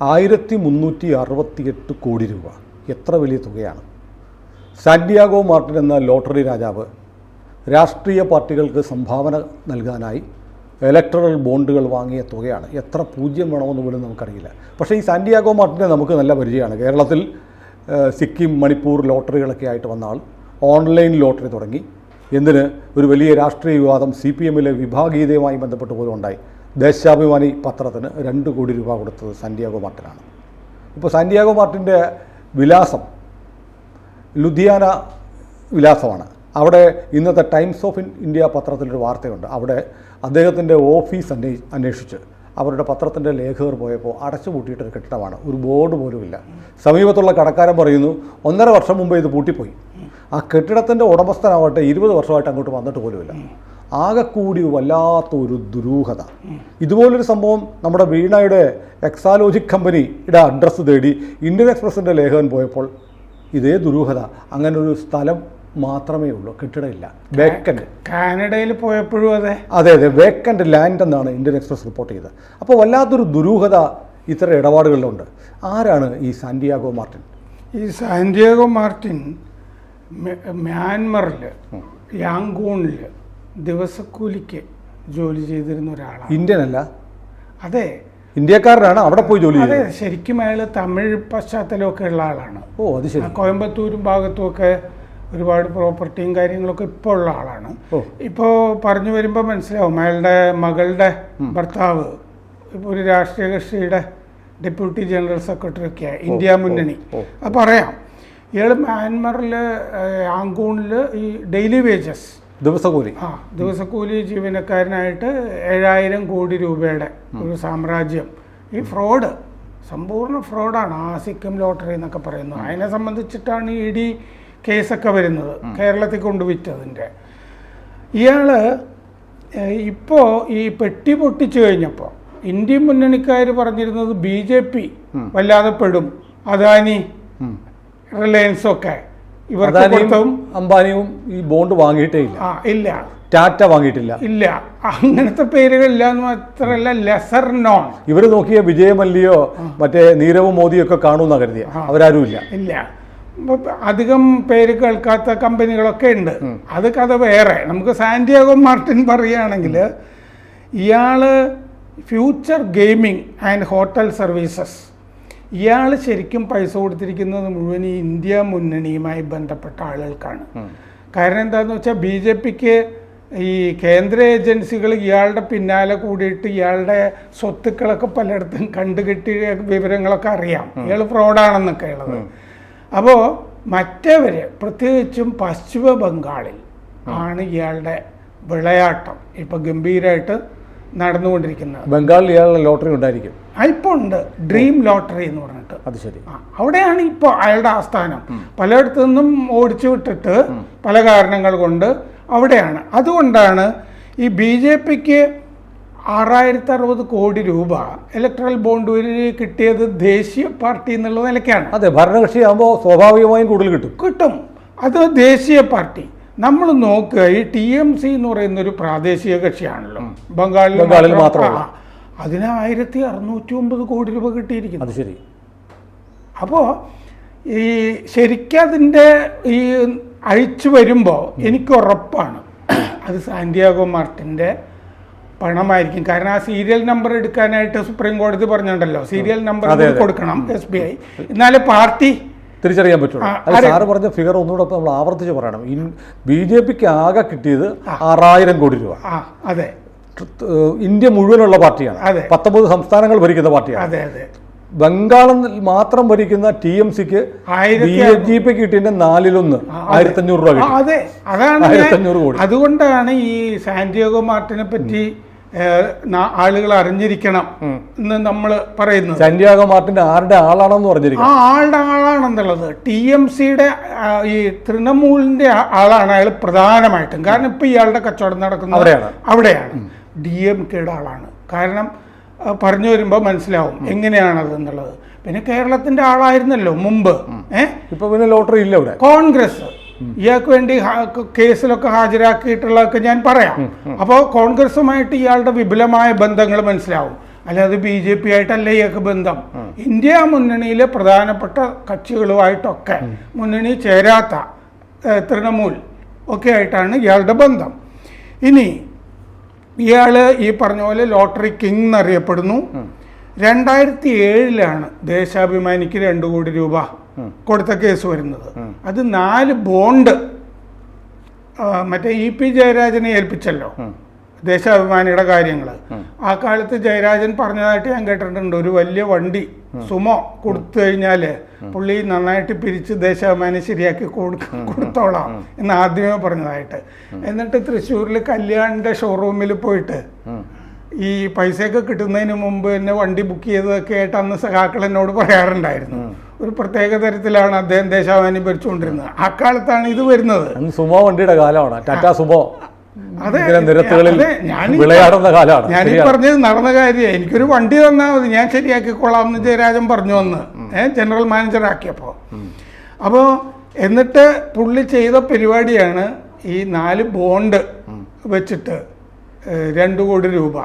1368 കോടി രൂപ. എത്ര വലിയ തുകയാണ്. സാന്റിയാഗോ മാർട്ടിൻ എന്ന ലോട്ടറി രാജാവ് രാഷ്ട്രീയ പാർട്ടികൾക്ക് സംഭാവന നൽകാനായി ഇലക്ടറൽ ബോണ്ടുകൾ വാങ്ങിയ തുകയാണ്. എത്ര പൂജ്യം വേണമെന്ന് പോലും നമുക്കറിയില്ല. പക്ഷേ ഈ സാന്റിയാഗോ മാർട്ടിനെ നമുക്ക് നല്ല പരിചയമാണ്. കേരളത്തിൽ സിക്കിം, മണിപ്പൂർ ലോട്ടറികളൊക്കെ ആയിട്ട് വന്ന ആൾ ഓൺലൈൻ ലോട്ടറി തുടങ്ങി. എന്തിന് ഒരു വലിയ രാഷ്ട്രീയ വിവാദം CPM-ലെ വിഭാഗീയതയുമായി ബന്ധപ്പെട്ട് പോലും ഉണ്ടായി. ദേശാഭിമാനി പത്രത്തിന് 2 കോടി രൂപ കൊടുത്തത് സാന്റിയാഗോ മാർട്ടിനാണ്. ഇപ്പോൾ സാന്റിയാഗോ മാർട്ടിൻ്റെ വിലാസം ലുധിയാന വിലാസമാണ്. അവിടെ ഇന്നത്തെ ടൈംസ് ഓഫ് ഇന്ത്യ പത്രത്തിലൊരു വാർത്തയുണ്ട്. അവിടെ അദ്ദേഹത്തിൻ്റെ ഓഫീസ് അന്വേഷിച്ച് അവരുടെ പത്രത്തിൻ്റെ ലേഖകർ പോയപ്പോൾ അടച്ചുപൂട്ടിയിട്ടൊരു കെട്ടിടമാണ്. ഒരു ബോർഡ് പോലുമില്ല. സമീപത്തുള്ള കടക്കാരൻ പറയുന്നു 1.5 വർഷം മുമ്പ് ഇത് പൂട്ടിപ്പോയി. ആ കെട്ടിടത്തിൻ്റെ ഉടമസ്ഥനാവട്ടെ 20 വർഷമായിട്ട് അങ്ങോട്ട് വന്നിട്ട് പോലുമില്ല. ആകെക്കൂടി വല്ലാത്തൊരു ദുരൂഹത. ഇതുപോലൊരു സംഭവം നമ്മുടെ വീണയുടെ എക്സാലോജിക് കമ്പനിയുടെ അഡ്രസ്സ് തേടി ഇന്ത്യൻ എക്സ്പ്രസിൻ്റെ ലേഖകൻ പോയപ്പോൾ ഇതേ ദുരൂഹത. അങ്ങനൊരു സ്ഥലം മാത്രമേ ഉള്ളൂ, കെട്ടിടമില്ല, വേക്കൻറ്റ്. കാനഡയിൽ പോയപ്പോഴും അതെ, വേക്കൻറ്റ് ലാൻഡ് എന്നാണ് ഇന്ത്യൻ എക്സ്പ്രസ് റിപ്പോർട്ട് ചെയ്തത്. അപ്പോൾ വല്ലാത്തൊരു ദുരൂഹത ഇത്തരം ഇടപാടുകളിലുണ്ട്. ആരാണ് ഈ സാന്റിയാഗോ മാർട്ടിൻ? ഈ സാന്റിയാഗോ മാർട്ടിൻ മ്യാൻമറിൽ യാങ്കൂണിൽ ദിവസക്കൂലിക്ക് ജോലി ചെയ്തിരുന്ന ഒരാളാണ്. ഇന്ത്യൻ അല്ല, അതെ, ഇന്ത്യക്കാരനാണ്. അവിടെ പോയി ജോലി അതെ. ശരിക്കും അയാൾ തമിഴ് പശ്ചാത്തലമൊക്കെ ഉള്ള ആളാണ്. ഓ, അത് ശരി. കോയമ്പത്തൂരും ഭാഗത്തുമൊക്കെ ഒരുപാട് പ്രോപ്പർട്ടിയും കാര്യങ്ങളൊക്കെ ഇപ്പോൾ ഉള്ള ആളാണ്. ഇപ്പോൾ പറഞ്ഞു വരുമ്പോൾ മനസ്സിലാവും അയാളുടെ മകളുടെ ഭർത്താവ് ഇപ്പോൾ ഒരു രാഷ്ട്രീയ കക്ഷിയുടെ ഡെപ്യൂട്ടി ജനറൽ സെക്രട്ടറി ഒക്കെയാണ്, ഇന്ത്യ മുന്നണി. അത് പറയാം. ഇയാൾ മ്യാൻമറിൽ യാങ്കൂണിൽ ഈ ഡെയിലി വേജസ് ദിവസക്കൂലി ജീവനക്കാരനായിട്ട് 7000 കോടി രൂപയുടെ ഒരു സാമ്രാജ്യം. ഈ ഫ്രോഡ്, സമ്പൂർണ്ണ ഫ്രോഡാണ്. സിക്കിം ലോട്ടറി എന്നൊക്കെ പറയുന്നത്. അതിനെ സംബന്ധിച്ചിട്ടാണ് ED കേസൊക്കെ വരുന്നത്, കേരളത്തിൽ കൊണ്ടുവിറ്റതിൻ്റെ. ഇയാൾ ഇപ്പോൾ ഈ പെട്ടി പൊട്ടിച്ചു കഴിഞ്ഞപ്പോൾ ഇന്ത്യൻ മുന്നണിക്കാർ പറഞ്ഞിരുന്നത് BJP വല്ലാതെ പെടും, അദാനി, റിലയൻസൊക്കെ. ഇവർക്കും അംബാനിയും ഈ ബോണ്ട് വാങ്ങിയിട്ടേ ഇല്ല, ടാറ്റ വാങ്ങിയിട്ടില്ല, ഇല്ല, അങ്ങനത്തെ പേരുകളില്ല എന്ന് മാത്രമല്ല ലെസർ നോൺ. ഇവർ നോക്കിയ വിജയ് മല്യയോ മറ്റേ നീരവ് മോദിയൊക്കെ കാണുമെന്നാണ് കരുതിയ. അവരാരും ഇല്ല. അധികം പേര് കേൾക്കാത്ത കമ്പനികളൊക്കെ ഉണ്ട്. അത് കഥ വേറെ. നമുക്ക് സാന്റിയാഗോ മാർട്ടിൻ പറയുകയാണെങ്കിൽ ഇയാൾ future gaming and hotel services, ഇയാൾ ശരിക്കും പൈസ കൊടുത്തിരിക്കുന്നത് മുഴുവൻ ഈ ഇന്ത്യ മുന്നണിയുമായി ബന്ധപ്പെട്ട ആളുകൾക്കാണ്. കാരണം എന്താണെന്ന് വെച്ചാൽ BJPക്ക് ഈ കേന്ദ്ര ഏജൻസികൾ ഇയാളുടെ പിന്നാലെ കൂടിയിട്ട് ഇയാളുടെ സ്വത്തുക്കളൊക്കെ പലയിടത്തും കണ്ടുകെട്ടിയ വിവരങ്ങളൊക്കെ അറിയാം, ഇയാൾ ഫ്രോഡാണെന്നൊക്കെ ഉള്ളത്. അപ്പോൾ മറ്റവർ പ്രത്യേകിച്ചും പശ്ചിമ ബംഗാളിൽ ആണ് ഇയാളുടെ വിളയാട്ടം ഇപ്പം ഗംഭീരമായിട്ട് നടന്നുകൊണ്ടിരിക്കുന്നത്. ബംഗാളിൽ ഇയാളുടെ ലോട്ടറി ഉണ്ടായിരിക്കും. ഇപ്പോൾ ഉണ്ട്, ഡ്രീം ലോട്ടറി എന്ന് പറഞ്ഞിട്ട്. അത് ശരി. അവിടെയാണ് ഇപ്പോൾ അയാളുടെ ആസ്ഥാനം. പലയിടത്തു നിന്നും ഓടിച്ചു വിട്ടിട്ട് പല കാരണങ്ങൾ കൊണ്ട് അവിടെയാണ്. അതുകൊണ്ടാണ് ഈ BJPക്ക് 6060 കോടി രൂപ ഇലക്ട്രൽ ബോണ്ട് കിട്ടിയത് ദേശീയ പാർട്ടി എന്നുള്ള നിലയ്ക്കാണ്. അതെ, ഭരണകക്ഷിയാകുമ്പോൾ സ്വാഭാവികമായും കൂടുതൽ കിട്ടും. അത് ദേശീയ പാർട്ടി. നമ്മൾ നോക്കുക, ഈ TMC എന്ന് പറയുന്ന ഒരു പ്രാദേശിക കക്ഷിയാണല്ലോ, ബംഗാളിൽ മാത്രമല്ല. അതിന് 1609 കോടി രൂപ കിട്ടിയിരിക്കുന്നു. അത് ശരി. അപ്പോൾ ഈ ശരിക്കതിൻ്റെ ഈ അഴിച്ചു വരുമ്പോൾ എനിക്ക് ഉറപ്പാണ് അത് സാന്റിയാഗോ മാർട്ടിൻ്റെ പണമായിരിക്കും. കാരണം ആ സീരിയൽ നമ്പർ എടുക്കാനായിട്ട് സുപ്രീം കോടതി പറഞ്ഞിട്ടുണ്ടല്ലോ, സീരിയൽ നമ്പർ കൊടുക്കണം SBI, എന്നാലേ പാർട്ടി തിരിച്ചറിയാൻ പറ്റുള്ളൂ. സാറ് പറഞ്ഞ ഫിഗർ ഒന്നുകൂടെ നമ്മൾ ആവർത്തിച്ച് പറയണം. BJPക്ക് ആകെ കിട്ടിയത് 6000 കോടി രൂപ. അതെ, ഇന്ത്യ മുഴുവനുള്ള പാർട്ടിയാണ്. 19 സംസ്ഥാനങ്ങൾ ഭരിക്കുന്ന പാർട്ടിയാണ്. അതെ അതെ. ബംഗാളിൽ മാത്രം ഭരിക്കുന്ന TMCക്ക് BJP കിട്ടിയതിന്റെ 4/1 1500 രൂപ കിട്ടി. അതെ, അതാണ് 1500 കോടി. അതുകൊണ്ടാണ് ഈ സാന്റിയാഗോ മാർട്ടിനെ പറ്റി ആളുകൾ അറിഞ്ഞിരിക്കണം എന്ന് നമ്മൾ പറയുന്നത്. സാന്റിയാഗോ മാർട്ടിൻ ആരുടെ ആളാണെന്ന് പറഞ്ഞിരിക്കണം. ആളുടെ ആളാണെന്നുള്ളത് TMCയുടെ ഈ തൃണമൂലിന്റെ ആളാണ് അയാൾ പ്രധാനമായിട്ടും. കാരണം ഇപ്പൊ ഇയാളുടെ കച്ചവടം നടക്കുന്നത് അവിടെയാണ്. DMKയുടെ ആളാണ്. കാരണം പറഞ്ഞു വരുമ്പോൾ മനസ്സിലാവും എങ്ങനെയാണതെന്നുള്ളത്. പിന്നെ കേരളത്തിന്റെ ആളായിരുന്നല്ലോ മുമ്പ്. ഇപ്പൊ പിന്നെ ലോട്ടറി ഇല്ല ഇവിടെ. കോൺഗ്രസ് ഇയാൾക്ക് വേണ്ടി കേസിലൊക്കെ ഹാജരാക്കിയിട്ടുള്ളതൊക്കെ ഞാൻ പറയാം. അപ്പോൾ കോൺഗ്രസുമായിട്ട് ഇയാളുടെ വിപുലമായ ബന്ധങ്ങൾ മനസ്സിലാവും. അല്ലാതെ BJP ആയിട്ടല്ല ഇയാൾക്ക് ബന്ധം. ഇന്ത്യ മുന്നണിയിലെ പ്രധാനപ്പെട്ട കക്ഷികളുമായിട്ടൊക്കെ മുന്നണി ചേരാത്ത തൃണമൂൽ ഒക്കെ ആയിട്ടാണ് ഇയാളുടെ ബന്ധം. ഇനി ഇയാൾ ഈ പറഞ്ഞ പോലെ ലോട്ടറി കിങ് എന്നറിയപ്പെടുന്നു. 2007 ദേശാഭിമാനിക്ക് 2 കോടി രൂപ കൊടുത്ത കേസ് വരുന്നത്. അത് 4 ബോണ്ട് മറ്റേ EP ജയരാജനെ ഏൽപ്പിച്ചല്ലോ ദേശാഭിമാനിയുടെ കാര്യങ്ങൾ. ആ കാലത്ത് ജയരാജൻ പറഞ്ഞതായിട്ട് ഞാൻ കേട്ടിട്ടുണ്ട്, ഒരു വലിയ വണ്ടി സുമോ കൊടുത്തു കഴിഞ്ഞാൽ പുള്ളി നന്നായിട്ട് പിരിച്ച് ദേശാഭിമാനി ശരിയാക്കി കൊടുത്തോളാം എന്ന് ആദ്യമേ പറഞ്ഞതായിട്ട്. എന്നിട്ട് തൃശ്ശൂരിൽ കല്യാണിൻ്റെ ഷോറൂമിൽ പോയിട്ട് ഈ പൈസയൊക്കെ കിട്ടുന്നതിന് മുമ്പ് തന്നെ വണ്ടി ബുക്ക് ചെയ്തതൊക്കെ ആയിട്ട് അന്ന് സഖാക്കൾ എന്നോട് പറയാറുണ്ടായിരുന്നു. ഒരു പ്രത്യേക തരത്തിലാണ് അദ്ദേഹം ദേശാഭിമാനി ഭരിച്ചുകൊണ്ടിരുന്നത്. ആ കാലത്താണ് ഇത് വരുന്നത്. സുമോ വണ്ടിയുടെ കാലമാണ്, ടാറ്റാ സുമോ. അതെ, ഞാനീ പറഞ്ഞത് നടന്ന കാര്യം. എനിക്കൊരു വണ്ടി തന്നാൽ മതി, ഞാൻ ശരിയാക്കിക്കൊള്ളാം എന്ന് ജയരാജൻ പറഞ്ഞു വന്ന് ജനറൽ മാനേജർ ആക്കിയപ്പോൾ. അപ്പോൾ എന്നിട്ട് പുള്ളി ചെയ്ത പരിപാടിയാണ് ഈ 4 ബോണ്ട് വെച്ചിട്ട് 2 കോടി രൂപ.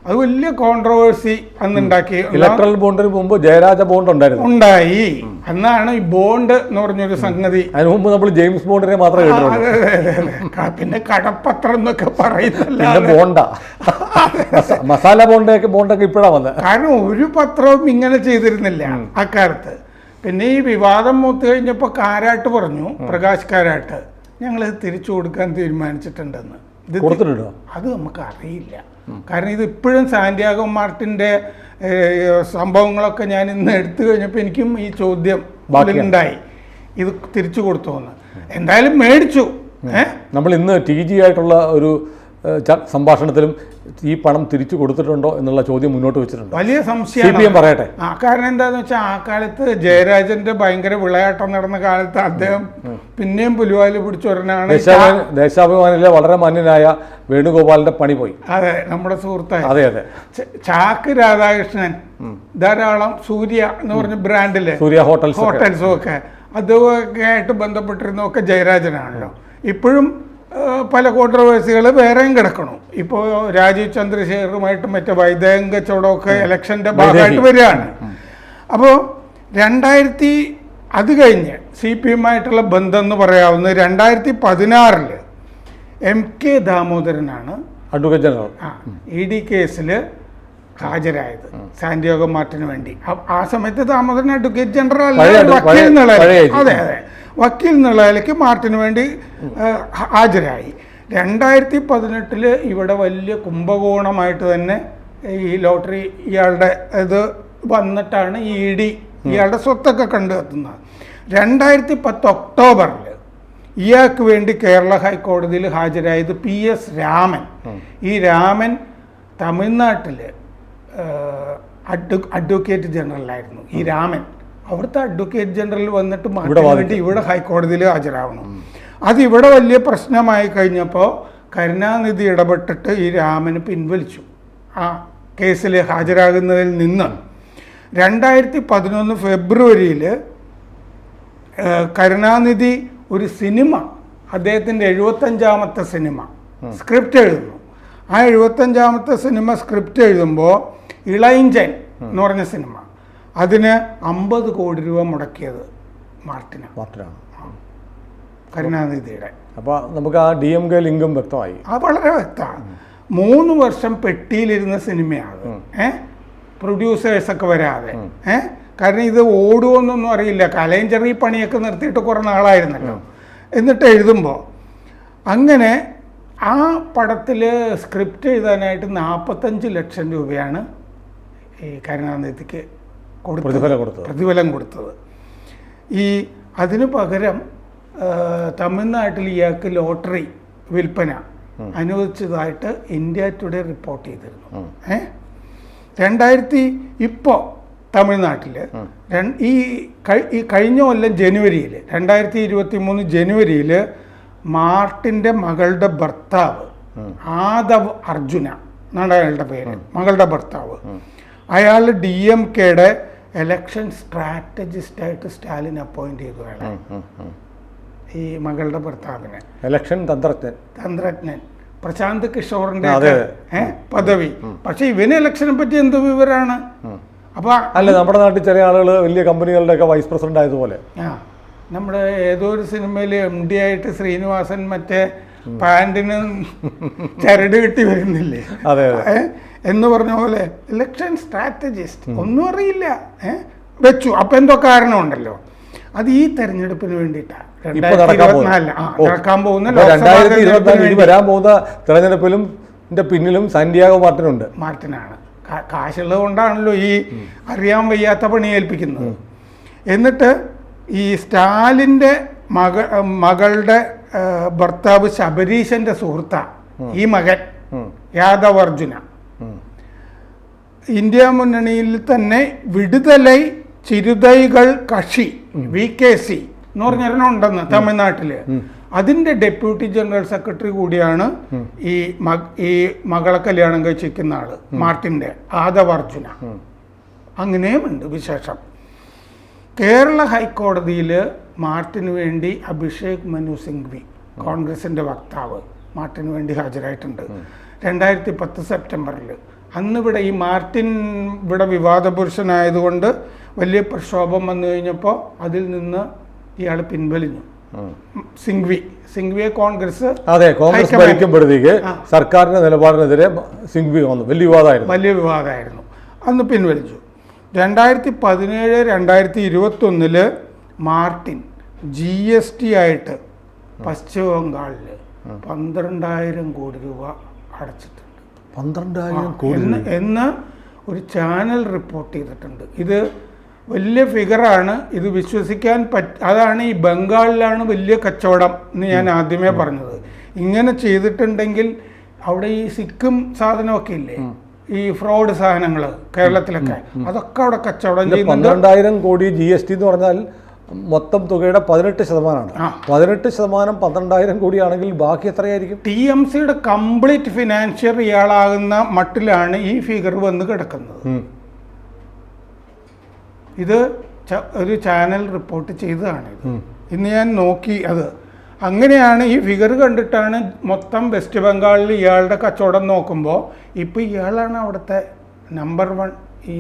അത് വലിയ കോൺട്രവേഴ്സി അന്നുണ്ടാക്കി. ഇലക്ട്രൽ ബോണ്ടിന് മുമ്പ് ജയരാജ ബോണ്ട് ഉണ്ടായി. അന്നാണ് ഈ ബോണ്ട് എന്ന് പറഞ്ഞൊരു സംഗതി. അതിന് മുമ്പ് നമ്മൾ ജെയിംസ് ബോണ്ടിനെ മാത്രമേ കേട്ടിട്ടുള്ളൂ. പിന്നെ കടപ്പത്രം എന്നൊക്കെ പറയുന്നില്ല, മസാല ബോണ്ടൊക്കെ ഇപ്പോഴാണ് വന്നത്. കാരണം ഒരു പത്രവും ഇങ്ങനെ ചെയ്തിരുന്നില്ല അക്കാലത്ത്. പിന്നെ ഈ വിവാദം മൂത്ത് കഴിഞ്ഞപ്പോൾ കാരാട്ട് പറഞ്ഞു, പ്രകാശ് കാരാട്ട്, ഞങ്ങളിത് തിരിച്ചു കൊടുക്കാൻ തീരുമാനിച്ചിട്ടുണ്ടെന്ന്. അത് നമുക്ക് അറിയില്ല. കാരണം ഇത് ഇപ്പോഴും സാന്റിയാഗോ മാർട്ടിൻ്റെ സംഭവങ്ങളൊക്കെ ഞാൻ ഇന്ന് എടുത്തു കഴിഞ്ഞപ്പോൾ എനിക്കും ഈ ചോദ്യം ഉണ്ടായി, ഇത് തിരിച്ചു കൊടുത്തോന്ന്. എന്തായാലും മേടിച്ചു. നമ്മൾ ഇന്ന് TG ആയിട്ടുള്ള ഒരു സംഭാഷണത്തിലും ഈ പണം തിരിച്ചു കൊടുത്തിട്ടുണ്ടോ എന്നുള്ള ചോദ്യം മുന്നോട്ട് വെച്ചിട്ടുണ്ട്. വലിയ സംശയം പറയട്ടെ. കാരണം എന്താണെന്ന് വെച്ചാൽ ആ കാലത്ത് ജയരാജന്റെ ഭയങ്കര വിളയാട്ടം നടന്ന കാലത്ത് അദ്ദേഹം പിന്നെയും പുലിവാല് പിടിച്ചൊരനാണ്. ദേശാഭിമാനിലെ വളരെ മാന്യനായ വേണുഗോപാലിന്റെ പണി പോയി. അതെ, നമ്മുടെ സുഹൃത്തായി. അതെ അതെ. ചാക്ക് രാധാകൃഷ്ണൻ ധാരാളം സൂര്യ എന്ന് പറഞ്ഞ ബ്രാൻഡില് സൂര്യ ഹോട്ടൽസും ഒക്കെ അതൊക്കെ ആയിട്ട് ബന്ധപ്പെട്ടിരുന്നൊക്കെ ജയരാജനാണല്ലോ. ഇപ്പോഴും പല കോൺട്രവേഴ്സികൾ വേറെയും കിടക്കണം. ഇപ്പോൾ രാജീവ് ചന്ദ്രശേഖറുമായിട്ട് മറ്റേ വൈദേഹം കച്ചവടമൊക്കെ ഇലക്ഷൻ്റെ ഭാഗമായിട്ട് വരികയാണ്. അപ്പോൾ 2000 അത് കഴിഞ്ഞ് CPM ആയിട്ടുള്ള ബന്ധം എന്ന് പറയാവുന്ന 2016 MK ദാമോദരനാണ് അഡ്വക്കേറ്റ് ജനറൽ ED കേസിൽ ഹാജരായത് സാന്റിയാഗോ മാർട്ടിന് വേണ്ടി. ആ സമയത്ത് ദാമോദരൻ അഡ്വക്കേറ്റ് ജനറൽ അല്ല, വക്കീൽ എന്നുള്ള. അതെ അതെ, വക്കീൽ എന്നുള്ള നിലയ്ക്ക് മാർട്ടിന് വേണ്ടി ഹാജരായി. 2018 ഇവിടെ വലിയ കുംഭകോണമായിട്ട് തന്നെ ഈ ലോട്ടറി ഇയാളുടെ ഇത് വന്നിട്ടാണ് ED ഇയാളുടെ സ്വത്തൊക്കെ കണ്ടെത്തുന്നത്. 2010 ഒക്ടോബറിൽ ഇയാൾക്ക് വേണ്ടി കേരള ഹൈക്കോടതിയിൽ ഹാജരായത് PS രാമൻ. ഈ രാമൻ തമിഴ്നാട്ടിൽ അഡ്വക്കേറ്റ് ജനറലായിരുന്നു. ഈ രാമൻ അവിടുത്തെ അഡ്വക്കേറ്റ് ജനറൽ വന്നിട്ട് മാറ്റാൻ വേണ്ടി ഇവിടെ ഹൈക്കോടതിയിൽ ഹാജരാവണം. അതിവിടെ വലിയ പ്രശ്നമായി കഴിഞ്ഞപ്പോൾ കരുണാനിധി ഇടപെട്ടിട്ട് ഈ രാമന് പിൻവലിച്ചു ആ കേസിൽ ഹാജരാകുന്നതിൽ നിന്ന്. 2011 ഫെബ്രുവരിയിൽ കരുണാനിധി ഒരു സിനിമ, അദ്ദേഹത്തിൻ്റെ 75ാമത്തെ സിനിമ സ്ക്രിപ്റ്റ് എഴുതുന്നു. ആ 75ാമത്തെ സിനിമ സ്ക്രിപ്റ്റ് എഴുതുമ്പോൾ ഇളയിഞ്ചൻ എന്ന് പറഞ്ഞ സിനിമ, അതിന് 50 കോടി രൂപ മുടക്കിയത് മാർട്ടിനാണ്, കരുണാനിധിയുടെ. അപ്പോൾ നമുക്ക് ആ DMK ലിങ്കും വ്യക്തമായി. അത് വളരെ വ്യക്തമാണ്. 3 വർഷം പെട്ടിയിലിരുന്ന സിനിമയാണ്. പ്രൊഡ്യൂസേഴ്സൊക്കെ വരാതെ. കാരണം ഇത് ഓടുമെന്നൊന്നും അറിയില്ല. കലയും ഈ പണിയൊക്കെ നിർത്തിയിട്ട് കുറേ നാളായിരുന്നല്ലോ. എന്നിട്ട് എഴുതുമ്പോൾ അങ്ങനെ ആ പടത്തിൽ സ്ക്രിപ്റ്റ് എഴുതാനായിട്ട് 45 ലക്ഷം രൂപയാണ് ഈ കരുണാനിധിക്ക് പ്രതിഫലം കൊടുത്തത്. ഈ അതിനു പകരം തമിഴ്നാട്ടിൽ ഇയാൾക്ക് ലോട്ടറി വിൽപ്പന അനുവദിച്ചതായിട്ട് ഇന്ത്യ ടുഡേ റിപ്പോർട്ട് ചെയ്തിരുന്നു. 2000 ഇപ്പോൾ തമിഴ്നാട്ടിൽ ഈ കഴിഞ്ഞ കൊല്ലം ജനുവരിയിൽ 2023 ജനുവരിയിൽ മാർട്ടിൻ്റെ മകളുടെ ഭർത്താവ് ആദവ് അർജുന എന്നാണ് അയാളുടെ പേര്, മകളുടെ ഭർത്താവ്, അയാൾ DMKയുടെ ഇലക്ഷൻ സ്ട്രാറ്റജിസ്റ്റായിട്ട് സ്റ്റാലിൻ അപ്പോയിന്റ് ചെയ്തു അയാളെ, ഈ മകളുടെ ഭർത്താവിനെ. ഇലക്ഷൻ തന്ത്രജ്ഞൻ. പ്രശാന്ത് കിഷോറിന്റെ പദവി. പക്ഷെ ഇവന് ഇലക്ഷനെ പറ്റി എന്ത് വിവരമാണ്? അപ്പൊ അല്ല, നമ്മുടെ നാട്ടിൽ ചില ആളുകൾ വലിയ കമ്പനികളുടെ ഒക്കെ വൈസ് പ്രസിഡന്റ് ആയതുപോലെ. നമ്മുടെ ഏതോ ഒരു സിനിമയിൽ MD ആയിട്ട് ശ്രീനിവാസൻ മറ്റേ പാൻറ്റിന് ചരട് കെട്ടി വരുന്നില്ലേ, എന്ന് പറഞ്ഞ പോലെ ഇലക്ഷൻ സ്ട്രാറ്റജിസ്റ്റ് ഒന്നും അറിയില്ല വെച്ചു. അപ്പൊ എന്തോ കാരണമുണ്ടല്ലോ. അത് ഈ തെരഞ്ഞെടുപ്പിന് വേണ്ടിയിട്ടാണ്, 2024 നടക്കാൻ പോകുന്ന വരാൻ പോകുന്ന തെരഞ്ഞെടുപ്പിലും പിന്നിലും സാന്റിയാഗോ മാർട്ടിനാണ്. കാശുള്ളത് കൊണ്ടാണല്ലോ ഈ അറിയാൻ വയ്യാത്ത പണി ഏൽപ്പിക്കുന്നത്. എന്നിട്ട് ഈ സ്റ്റാലിൻ്റെ മകളുടെ ഭർത്താവ് ശബരീശന്റെ സുഹൃത്ത ഈ മകൻ യാദവ് അർജുന ഇന്ത്യ മുന്നണിയിൽ തന്നെ വിടുതലൈ ചിരുതൈകൾ കക്ഷി VKC എന്ന് പറഞ്ഞൊരെണ്ണമുണ്ടെന്ന് തമിഴ്നാട്ടില്. അതിന്റെ ഡെപ്യൂട്ടി ജനറൽ സെക്രട്ടറി കൂടിയാണ് ഈ മകളെ കല്യാണം കഴിച്ചിരിക്കുന്ന ആള് മാർട്ടിന്റെ യാദവ് അർജുന. അങ്ങനെയുമുണ്ട് വിശേഷം. കേരള ഹൈക്കോടതിയിൽ മാർട്ടിന് വേണ്ടി അഭിഷേക് മനു സിംഗ്വി, കോൺഗ്രസിന്റെ വക്താവ്, മാർട്ടിന് വേണ്ടി ഹാജരായിട്ടുണ്ട് 2010 സെപ്റ്റംബറിൽ. അന്നിവിടെ ഈ മാർട്ടിൻ ഇവിടെ വിവാദ പുരുഷനായതുകൊണ്ട് വലിയ പ്രക്ഷോഭം വന്നു കഴിഞ്ഞപ്പോൾ അതിൽ നിന്ന് ഇയാൾ പിൻവലിഞ്ഞു. സിംഗ്വിയെ കോൺഗ്രസ് ഭരിക്കുമ്പോഴത്തേക്ക് സർക്കാരിന്റെ നിലപാടിനെതിരെ സിംഗ്വി വന്നു, വലിയ വിവാദമായിരുന്നു. അന്ന് പിൻവലിച്ചു. 2017, 2021 മാർട്ടിൻ GST ആയിട്ട് പശ്ചിമ ബംഗാളിൽ 12,000 കോടി രൂപ അടച്ചിട്ടുണ്ട്. 12,000 കോടി എന്ന് ഒരു ചാനൽ റിപ്പോർട്ട് ചെയ്തിട്ടുണ്ട്. ഇത് വലിയ ഫിഗറാണ്, ഇത് വിശ്വസിക്കാൻ അതാണ് ഈ ബംഗാളിലാണ് വലിയ കച്ചവടം എന്ന് ഞാൻ ആദ്യമേ പറഞ്ഞത്. ഇങ്ങനെ ചെയ്തിട്ടുണ്ടെങ്കിൽ അവിടെ ഈ സിക്കും സാധനമൊക്കെ ഇല്ലേ, ഈ ഫ്രോഡ് സാധനങ്ങൾ കേരളത്തിലൊക്കെ, അതൊക്കെ അവിടെ കച്ചവടം ചെയ്യുന്നുണ്ട്. 12,000 കോടി GST എന്ന് പറഞ്ഞാൽ മൊത്തം തുകയുടെ 18%. 18% 12,000 കോടിയാണെങ്കിൽ ബാക്കി എത്രയായിരിക്കും? TMCയുടെ കംപ്ലീറ്റ് ഫിനാൻഷ്യർ ഇയാളാകുന്ന മട്ടിലാണ് ഈ ഫിഗർ വന്ന് കിടക്കുന്നത്. ഇത് ഒരു ചാനൽ റിപ്പോർട്ട് ചെയ്തതാണ്. ഇന്ന് ഞാൻ നോക്കി അത്. അങ്ങനെയാണ് ഈ ഫിഗർ കണ്ടിട്ടാണ് മൊത്തം വെസ്റ്റ് ബംഗാളിൽ ഇയാളുടെ കച്ചവടം നോക്കുമ്പോൾ ഇപ്പം ഇയാളാണ് അവിടുത്തെ നമ്പർ 1 ഈ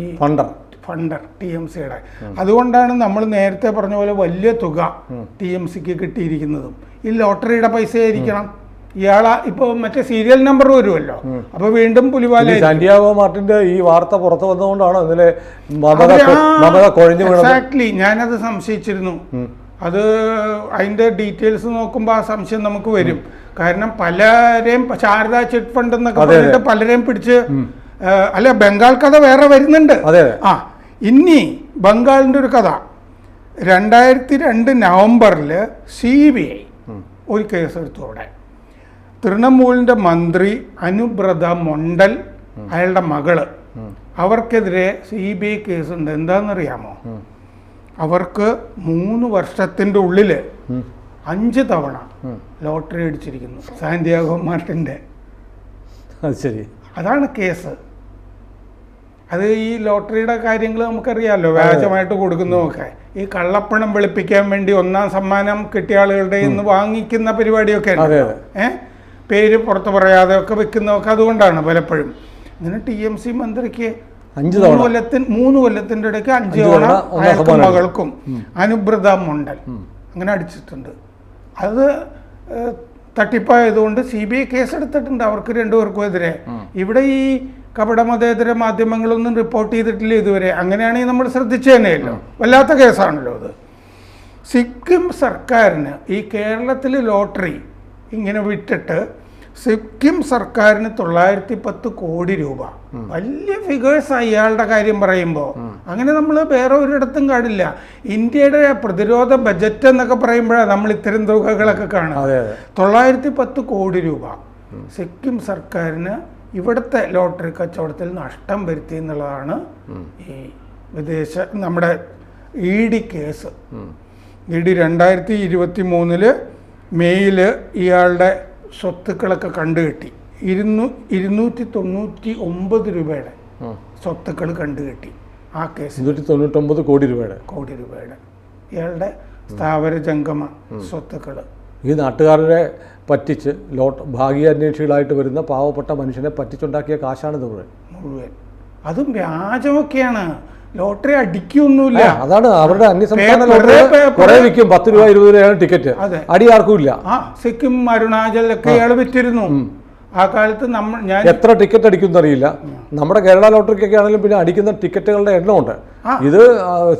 ഫണ്ടർ TMCയുടെ. അതുകൊണ്ടാണ് നമ്മൾ നേരത്തെ പറഞ്ഞ പോലെ വലിയ തുക TMCക്ക് കിട്ടിയിരിക്കുന്നതും. ഈ ലോട്ടറിയുടെ പൈസ ആയിരിക്കണം. ഇയാളാ ഇപ്പൊ മറ്റേ സീരിയൽ നമ്പർ വരുമല്ലോ, അപ്പൊ വീണ്ടും പുലിവാല. സാന്റിയാഗോ മാർട്ടിന്റെ ഈ വാർത്ത പുറത്തു വന്നതുകൊണ്ടാണോ ഇന്നലെ എക്സാക്ട്ലി ഞാനത് സംശയിച്ചിരുന്നു. അത് അതിന്റെ ഡീറ്റെയിൽസ് നോക്കുമ്പോൾ ആ സംശയം നമുക്ക് വരും. കാരണം പലരെയും ശാരദാ ചിറ്റ് ഫണ്ട് എന്നൊക്കെ പറഞ്ഞിട്ട് പലരെയും പിടിച്ച്, അല്ല ബംഗാൾ കഥ വേറെ വരുന്നുണ്ട്. ഇനി ബംഗാളിന്റെ ഒരു കഥ 2002 നവംബറിൽ CBI ഒരു കേസെടുത്തു. അവിടെ തൃണമൂലിന്റെ മന്ത്രി അനുബ്രത മണ്ഡൽ, അയാളുടെ മകള്, അവർക്കെതിരെ CBI കേസുണ്ട്. എന്താണെന്നറിയാമോ? അവർക്ക് 3 വർഷത്തിന്റെ ഉള്ളില് 5 തവണ ലോട്ടറി അടിച്ചിരിക്കുന്നു സാന്റിയാഗോ മാർട്ടിന്റെ. അതാണ് കേസ്. അത് ഈ ലോട്ടറിയുടെ കാര്യങ്ങൾ നമുക്കറിയാമല്ലോ, വ്യാജമായിട്ട് കൊടുക്കുന്നതൊക്കെ. ഈ കള്ളപ്പണം വെളുപ്പിക്കാൻ വേണ്ടി 1ാം സമ്മാനം കിട്ടിയ ആളുകളുടെ ഇന്ന് വാങ്ങിക്കുന്ന പരിപാടിയൊക്കെ പേര് പുറത്ത് പറയാതെ ഒക്കെ വെക്കുന്നതൊക്കെ അതുകൊണ്ടാണ് പലപ്പോഴും. ഇങ്ങനെ TMC മന്ത്രിക്ക് 3 കൊല്ലത്തിന്റെ ഇടയ്ക്ക് 5 തവണ അയാൾക്കും മകൾക്കും അനുബ്രത മണ്ഡൽ അങ്ങനെ അടിച്ചിട്ടുണ്ട്. അത് തട്ടിപ്പായതുകൊണ്ട് CBI കേസെടുത്തിട്ടുണ്ട് അവർക്ക് 2 പേർക്കും എതിരെ. ഇവിടെ ഈ കപടമതേതര മാധ്യമങ്ങളൊന്നും റിപ്പോർട്ട് ചെയ്തിട്ടില്ല ഇതുവരെ. അങ്ങനെയാണെങ്കിൽ നമ്മൾ ശ്രദ്ധിച്ചു തന്നെയല്ലോ. വല്ലാത്ത കേസാണല്ലോ അത്. സിക്കിം സർക്കാരിന് ഈ കേരളത്തിൽ ലോട്ടറി ഇങ്ങനെ വിട്ടിട്ട് സിക്കിം സർക്കാരിന് 910 കോടി രൂപ. വലിയ ഫിഗേഴ്സ് അയാളുടെ കാര്യം പറയുമ്പോൾ. അങ്ങനെ നമ്മൾ വേറെ ഒരിടത്തും കാണില്ല. ഇന്ത്യയുടെ പ്രതിരോധ ബജറ്റ് എന്നൊക്കെ പറയുമ്പോഴാണ് നമ്മൾ ഇത്തരം തുകകളൊക്കെ കാണുന്നത്. 910 കോടി രൂപ സിക്കിം സർക്കാരിന് ഇവിടുത്തെ ലോട്ടറി കച്ചവടത്തിൽ നഷ്ടം വരുത്തി എന്നുള്ളതാണ് ഈ നമ്മുടെ ED കേസ്. ED 2023 മെയ്യിൽ ഇയാളുടെ സ്വത്തുക്കളൊക്കെ കണ്ടുകെട്ടി. 299 രൂപയുടെ സ്വത്തുക്കൾ കണ്ടുകെട്ടി ആ കേസ്. 299 കോടി രൂപയുടെ ഇയാളുടെ സ്ഥാവര ജംഗമ സ്വത്തുക്കൾ ഈ നാട്ടുകാരെ പറ്റിച്ച് ഭാഗ്യാന്വേഷികളായിട്ട് വരുന്ന പാവപ്പെട്ട മനുഷ്യനെ പറ്റിച്ചുണ്ടാക്കിയ കാശാണിത് മുഴുവൻ. അതും വ്യാജമൊക്കെയാണ്. ലോട്ടറി അടിക്കൊന്നുമില്ല. അതാണ് അവരുടെ അന്യസംസ്ഥാന ലോട്ടറി കുറെ വിൽക്കും. 10 രൂപ 20 രൂപയാണ് ടിക്കറ്റ്. അടി ആർക്കും ഇല്ല. സിക്കിം അരുണാചലൊക്കെ ഇയാൾ വിറ്റിരുന്നു ആ കാലത്ത്. ഞാൻ എത്ര ടിക്കറ്റ് അടിക്കും അറിയില്ല. നമ്മുടെ കേരള ലോട്ടറിക്കൊക്കെ ആണെങ്കിലും പിന്നെ അടിക്കുന്ന ടിക്കറ്റുകളുടെ എണ്ണമുണ്ട്. ഇത്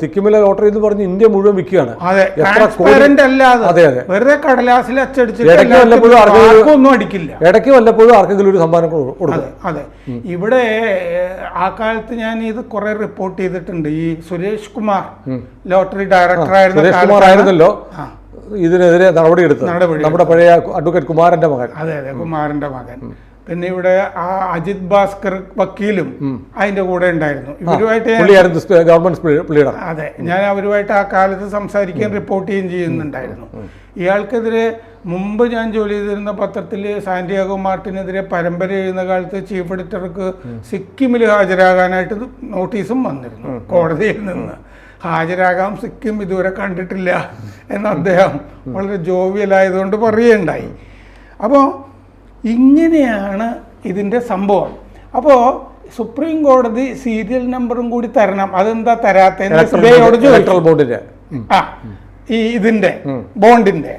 സിക്കിമിലെ ലോട്ടറി എന്ന് പറഞ്ഞ് ഇന്ത്യ മുഴുവൻ വിൽക്കുകയാണ്. വെറുതെ കടലാസിൽ അച്ചടിച്ചിട്ട് ഇടയ്ക്ക് വല്ലപ്പോഴും ആർക്കെങ്കിലും ഒരു സമ്മാനം കൊടുക്കും. അതെ, ഇവിടെ ആ കാലത്ത് ഞാൻ ഇത് കുറെ റിപ്പോർട്ട് ചെയ്തിട്ടുണ്ട്. ഈ സുരേഷ് കുമാർ ലോട്ടറി ഡയറക്ടർ ആയിരുന്നല്ലോ ഇതിനെതിരെ നടപടിയെടുത്തു. നമ്മുടെ പഴയ അഡ്വക്കേറ്റ് കുമാരന്റെ മകൻ. അതെ, കുമാരന്റെ മകൻ. പിന്നെ ഇവിടെ ആ അജിത് ഭാസ്കർ വക്കീലും അതിന്റെ കൂടെ ഉണ്ടായിരുന്നു. ഇവരുമായിട്ട് ഗവൺമെന്റ്. അതെ, ഞാൻ അവരുമായിട്ട് ആ കാലത്ത് സംസാരിക്കാൻ റിപ്പോർട്ട് ചെയ്യുന്നുണ്ടായിരുന്നു. ഇയാൾക്കെതിരെ മുമ്പ് ഞാൻ ജോലി ചെയ്തിരുന്ന പത്രത്തിൽ സാന്റിയാഗോ മാർട്ടിനെതിരെ പരമ്പര ചെയ്യുന്ന കാലത്ത് ചീഫ് എഡിറ്റർക്ക് സിക്കിമിൽ ഹാജരാകാനായിട്ട് നോട്ടീസും വന്നിരുന്നു കോടതിയിൽ നിന്ന്. ഹാജരാകാൻ സിക്കിം ഇതുവരെ കണ്ടിട്ടില്ല എന്ന് അദ്ദേഹം വളരെ ജോവിയലായതുകൊണ്ട് പറയുകയുണ്ടായി. അപ്പോൾ ഇങ്ങനെയാണ് ഇതിൻ്റെ സംഭവം. അപ്പോൾ സുപ്രീം കോടതി സീരിയൽ നമ്പറും കൂടി തരണം. അതെന്താ തരാത്തയോട് ചോദിച്ചു. ഈ ഇതിൻ്റെ ബോണ്ടിൻ്റെ.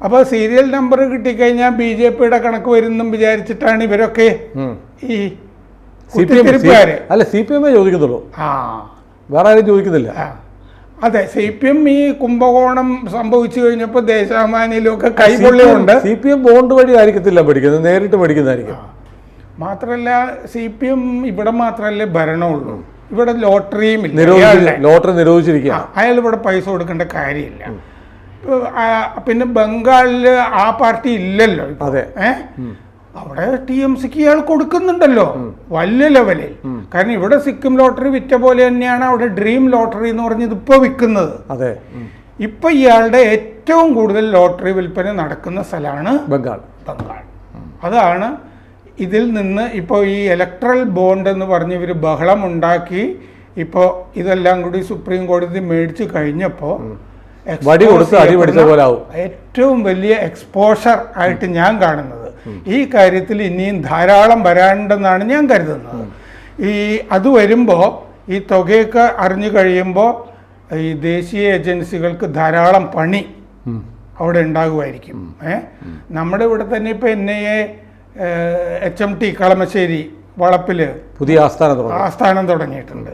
അപ്പോൾ സീരിയൽ നമ്പർ കിട്ടിക്കഴിഞ്ഞാൽ BJPയുടെ കണക്ക് വരുന്നും വിചാരിച്ചിട്ടാണ് ഇവരൊക്കെ ഈ കുത്തിത്തിരിപ്പുകാര്. അല്ല, CPM ചോദിക്കുന്നുള്ളൂ, വേറെ ആരും ചോദിക്കുന്നില്ല. അതെ, CPM ഈ കുംഭകോണം സംഭവിച്ചു കഴിഞ്ഞപ്പോൾ ദേശാഭിമാനിയിലൊക്കെ കൈപൊള്ളിയുണ്ട്. CPM ബോണ്ട് വഴി ആയിരിക്കത്തില്ല മേടിക്കുന്നത്, നേരിട്ട് മേടിക്കുന്നതായിരിക്കും. മാത്രമല്ല CPM ഇവിടെ മാത്രമല്ലേ ഭരണമുള്ളൂ, ഇവിടെ ലോട്ടറിയും ലോട്ടറി നിരോധിച്ചിരിക്കുക. അയാൾ ഇവിടെ പൈസ കൊടുക്കേണ്ട കാര്യമില്ല. പിന്നെ ബംഗാളില് ആ പാർട്ടി ഇല്ലല്ലോ. അതെ, അവിടെ TMCക്ക് ഇയാൾ കൊടുക്കുന്നുണ്ടല്ലോ വലിയ ലെവലിൽ. കാരണം ഇവിടെ സിക്കിം ലോട്ടറി വിറ്റ പോലെ തന്നെയാണ് അവിടെ ഡ്രീം ലോട്ടറി എന്ന് പറഞ്ഞത് ഇപ്പൊ വിൽക്കുന്നത്. അതെ, ഇപ്പൊ ഇയാളുടെ ഏറ്റവും കൂടുതൽ ലോട്ടറി വിൽപ്പന നടക്കുന്ന സ്ഥലമാണ് ബംഗാൾ. അതാണ് ഇതിൽ നിന്ന് ഇപ്പോൾ ഈ ഇലക്ട്രൽ ബോണ്ട് എന്ന് പറഞ്ഞ് ഇവർ ബഹളം ഉണ്ടാക്കി. ഇപ്പോൾ ഇതെല്ലാം കൂടി സുപ്രീം കോടതി മേടിച്ചു കഴിഞ്ഞപ്പോൾ ഏറ്റവും വലിയ എക്സ്പോഷർ ആയിട്ട് ഞാൻ കാണുന്നത് ഈ കാര്യത്തിൽ ഇനിയും ധാരാളം വരാനുണ്ടെന്നാണ് ഞാൻ കരുതുന്നത്. അത് വരുമ്പോൾ ഈ തുകയൊക്കെ അറിഞ്ഞു കഴിയുമ്പോൾ ഈ ദേശീയ ഏജൻസികൾക്ക് ധാരാളം പണി അവിടെ ഉണ്ടാകുമായിരിക്കും. നമ്മുടെ ഇവിടെ തന്നെ ഇപ്പോൾ NIA HMT കളമശ്ശേരി വളപ്പിൽ പുതിയ ആസ്ഥാനം തുടങ്ങിയിട്ടുണ്ട്.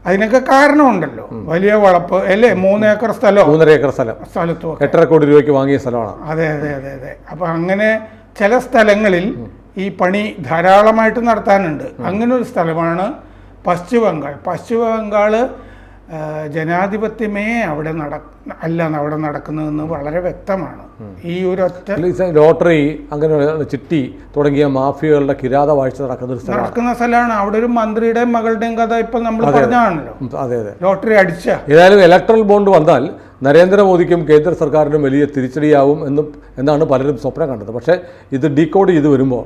അതിനൊക്കെ കാരണമുണ്ടല്ലോ. വലിയ വളപ്പ് അല്ലേ, 3 ഏക്കർ സ്ഥലം, 3.5 ഏക്കർ സ്ഥലത്തും 8.5 കോടി രൂപയ്ക്ക് വാങ്ങിയ സ്ഥലമാണ്. അതെ അതെ അതെ അതെ. അപ്പൊ അങ്ങനെ ചില സ്ഥലങ്ങളിൽ ഈ പണി ധാരാളമായിട്ട് നടത്താനുണ്ട്. അങ്ങനെ ഒരു സ്ഥലമാണ് പശ്ചിമ ബംഗാൾ. പശ്ചിമ ബംഗാള് ജനാധിപത്യമേ അവിടെ അവിടെ നടക്കുന്നതെന്ന് വളരെ വ്യക്തമാണ്. ഈ ഒരു ഒറ്റ ലോട്ടറി, അങ്ങനെ ചിട്ടി തുടങ്ങിയ മാഫിയകളുടെ കിരാത വാഴ്ച നടക്കുന്ന സ്ഥലമാണ്. അവിടെ ഒരു മന്ത്രിയുടെയും മകളുടെയും കഥ ഇപ്പൊ നമ്മൾ പറഞ്ഞാണല്ലോ. അതെ അതെ, ലോട്ടറി അടിച്ച. ഏതായാലും ഇലക്ട്രൽ ബോണ്ട് വന്നാൽ നരേന്ദ്രമോദിക്കും കേന്ദ്ര സർക്കാരിനും വലിയ തിരിച്ചടിയാവും എന്നാണ് പലരും സ്വപ്നം കണ്ടത്. പക്ഷേ ഇത് ഡീകോഡ് ചെയ്ത് വരുമ്പോൾ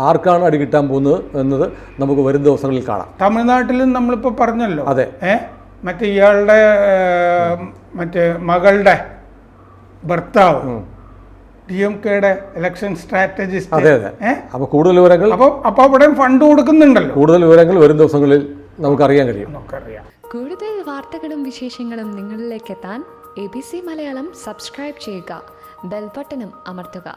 ആർക്കാണ് അടി കിട്ടാൻ പോകുന്നത് എന്നത് നമുക്ക് വരും ദിവസങ്ങളിൽ കാണാം. തമിഴ്നാട്ടിലും നമ്മളിപ്പോൾ പറഞ്ഞല്ലോ. അതെ, മറ്റേ ഇയാളുടെ മകളുടെ ഭർത്താവ് DMKയുടെ ഇലക്ഷൻ സ്ട്രാറ്റജിസ്റ്റ്. അതെ അതെ. അപ്പോൾ കൂടുതൽ വിവരങ്ങൾ അപ്പോൾ അവിടെ ഫണ്ട് കൊടുക്കുന്നുണ്ടല്ലോ. കൂടുതൽ വിവരങ്ങൾ വരും ദിവസങ്ങളിൽ നമുക്കറിയാൻ കഴിയും. കൂടുതൽ വാർത്തകളും വിശേഷങ്ങളും നിങ്ങളിലേക്ക് എത്താൻ ABC മലയാളം സബ്സ്ക്രൈബ് ചെയ്യുക, ബെൽ ബട്ടണും അമർത്തുക.